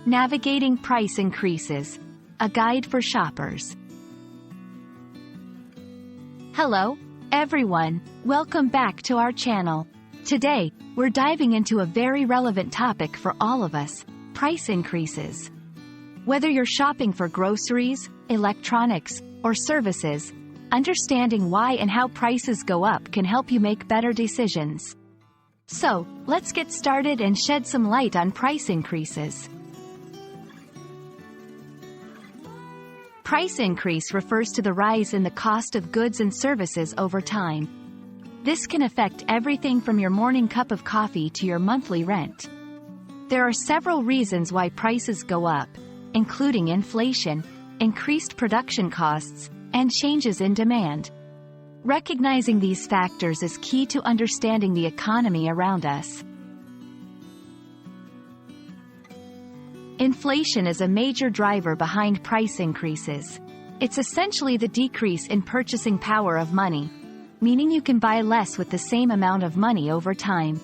Navigating price increases. A guide for shoppers. Hello, everyone. Welcome back to our channel. Today, we're diving into a very relevant topic for all of us: price increases. Whether you're shopping for groceries, electronics, or services, understanding why and how prices go up can help you make better decisions. So, let's get started and shed some light on price increases. Price increase refers to the rise in the cost of goods and services over time. This can affect everything from your morning cup of coffee to your monthly rent. There are several reasons why prices go up, including inflation, increased production costs, and changes in demand. Recognizing these factors is key to understanding the economy around us. Inflation is a major driver behind price increases. It's essentially the decrease in purchasing power of money, meaning you can buy less with the same amount of money over time.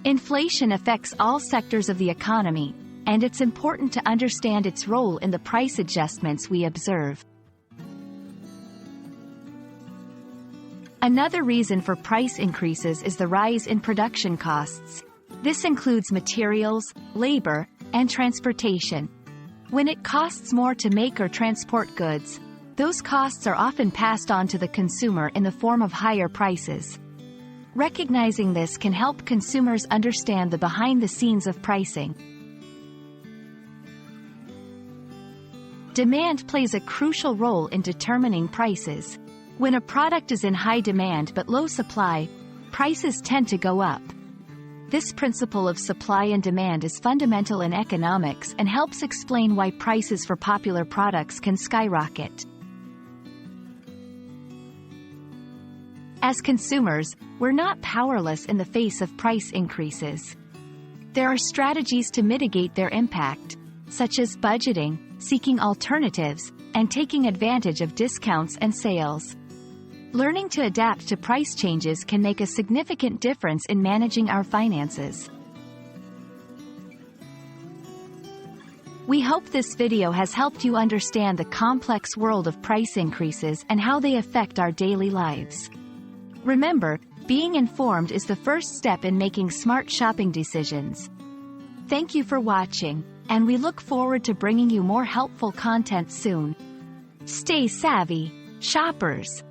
Inflation affects all sectors of the economy, and it's important to understand its role in the price adjustments we observe. Another reason for price increases is the rise in production costs. This includes materials, labor, and transportation. When it costs more to make or transport goods, those costs are often passed on to the consumer in the form of higher prices. Recognizing this can help consumers understand the behind-the-scenes of pricing. Demand plays a crucial role in determining prices. When a product is in high demand but low supply, prices tend to go up. This principle of supply and demand is fundamental in economics and helps explain why prices for popular products can skyrocket. As consumers, we're not powerless in the face of price increases. There are strategies to mitigate their impact, such as budgeting, seeking alternatives, and taking advantage of discounts and sales. Learning to adapt to price changes can make a significant difference in managing our finances. We hope this video has helped you understand the complex world of price increases and how they affect our daily lives. Remember, being informed is the first step in making smart shopping decisions. Thank you for watching, and we look forward to bringing you more helpful content soon. Stay savvy, shoppers!